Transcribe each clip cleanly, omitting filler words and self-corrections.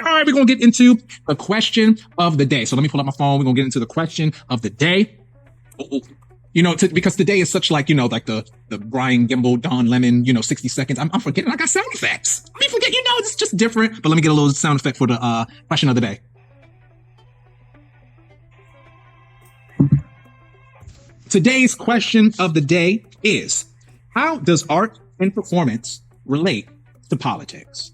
right. We're going to get into the question of the day. So let me pull up my phone. We're going to get into the question of the day. You know, because today is such like, you know, like the Brian Gimble, Don Lemon, 60 seconds. I'm forgetting I got sound effects. I mean, forget, it's just different. But let me get a little sound effect for the question of the day. Today's question of the day is, how does art and performance relate to politics?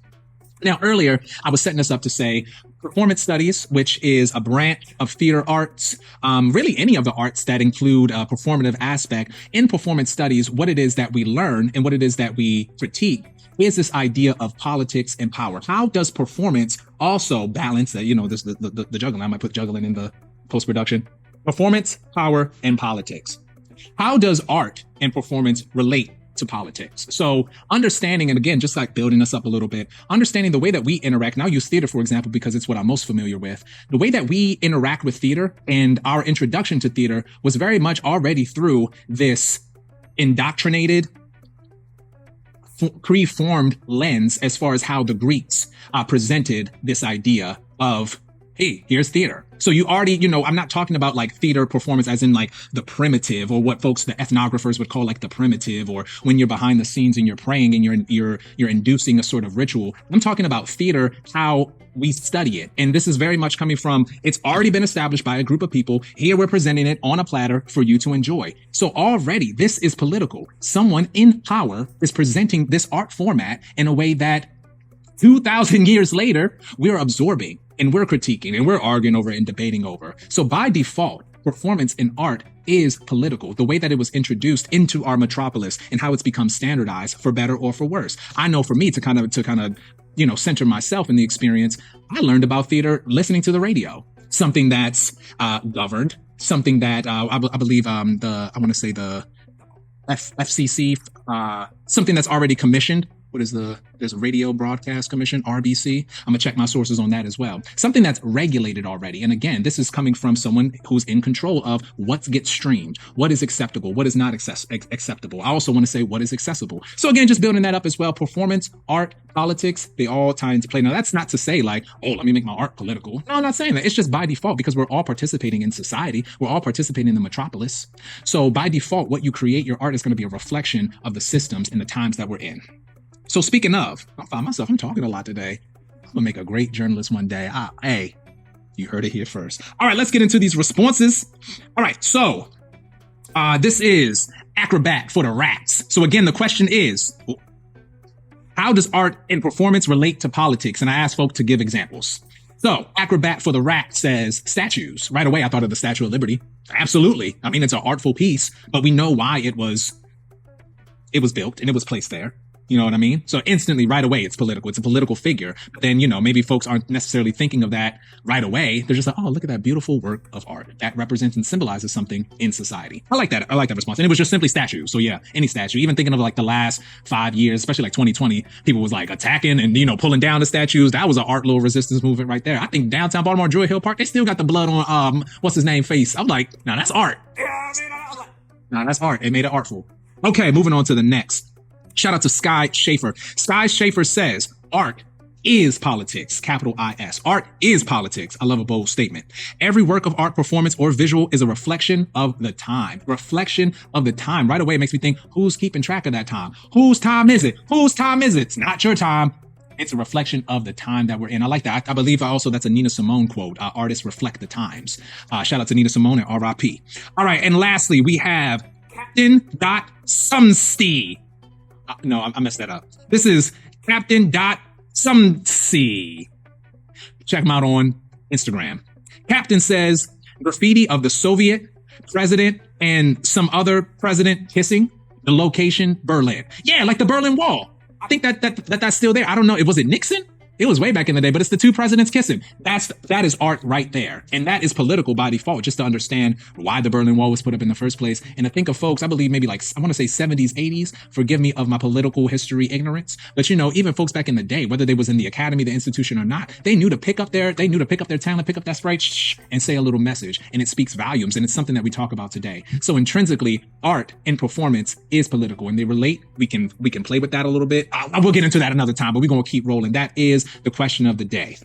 Now, earlier, I was setting this up to say performance studies, which is a branch of theater arts, really any of the arts that include a performative aspect. In performance studies, what it is that we learn and what it is that we critique is this idea of politics and power. How does performance also balance that, the juggling? I might put juggling in the post-production. Performance, power, and politics. How does art and performance relate to politics? So understanding, and again, just like building us up a little bit, understanding the way that we interact. And I'll use theater, for example, because it's what I'm most familiar with. The way that we interact with theater and our introduction to theater was very much already through this indoctrinated, preformed lens as far as how the Greeks presented this idea of, hey, here's theater. So you already, I'm not talking about like theater performance as in like the primitive, or what folks, the ethnographers would call like the primitive, or when you're behind the scenes and you're praying and you're inducing a sort of ritual. I'm talking about theater, how we study it. And this is very much coming from, it's already been established by a group of people. Here we're presenting it on a platter for you to enjoy. So already this is political. Someone in power is presenting this art format in a way that 2,000 years later, we're absorbing and we're critiquing and we're arguing over and debating over. So by default, performance in art is political, the way that it was introduced into our metropolis and how it's become standardized for better or for worse. I know for me to kind of, center myself in the experience, I learned about theater listening to the radio, something that's governed, something that I believe the FCC, something that's already commissioned. There's a Radio Broadcast Commission, RBC. I'm gonna check my sources on that as well. Something that's regulated already. And again, this is coming from someone who's in control of what gets streamed, what is acceptable, what is not acceptable. I also want to say what is accessible. So again, just building that up as well. Performance, art, politics, they all tie into play. Now, that's not to say like, oh, let me make my art political. No, I'm not saying that. It's just by default, because we're all participating in society. We're all participating in the metropolis. So by default, what you create, your art is going to be a reflection of the systems and the times that we're in. So speaking of, I find myself, I'm talking a lot today. I'm going to make a great journalist one day. Hey, you heard it here first. All right, let's get into these responses. All right, so this is Acrobat for the Rats. So again, the question is, how does art and performance relate to politics? And I asked folk to give examples. So Acrobat for the Rat says statues. Right away, I thought of the Statue of Liberty. Absolutely. I mean, it's an artful piece, but we know why it was built and it was placed there. You know what I mean? So instantly, right away, it's political. It's a political figure. But then, maybe folks aren't necessarily thinking of that right away. They're just like, oh, look at that beautiful work of art that represents and symbolizes something in society. I like that. I like that response. And it was just simply statues. So yeah, any statue. Even thinking of like the last 5 years, especially like 2020, people was like attacking and, pulling down the statues. That was an art little resistance movement right there. I think downtown Baltimore, Druid Hill Park, they still got the blood on, what's his name, face. I'm like, nah, that's art. Nah, that's art. It made it artful. Okay, moving on to the next. Shout out to Sky Schaefer. Sky Schaefer says, art is politics, capital I-S. Art is politics. I love a bold statement. Every work of art, performance, or visual is a reflection of the time. Reflection of the time. Right away, it makes me think, who's keeping track of that time? Whose time is it? Whose time is it? It's not your time. It's a reflection of the time that we're in. I like that. I believe also that's a Nina Simone quote. Artists reflect the times. Shout out to Nina Simone and R.I.P. All right. And lastly, we have Captain Sumsty. No, I messed that up. This is Captain Sumsty. Check him out on Instagram. Captain says, graffiti of the Soviet president and some other president kissing. The location, Berlin. Yeah, like the Berlin Wall. I think that's still there. I don't know. Was it Nixon? It was way back in the day, but it's the two presidents kissing. That is art right there. And that is political by default, just to understand why the Berlin Wall was put up in the first place. And to think of folks, I believe maybe like, I want to say 70s, 80s, forgive me of my political history ignorance. But even folks back in the day, whether they was in the academy, the institution or not, they knew to pick up their talent, pick up that sprite, and say a little message. And it speaks volumes. And it's something that we talk about today. So intrinsically, art and performance is political and they relate. We can play with that a little bit. We'll get into that another time, but we're going to keep rolling. That is the question of the day.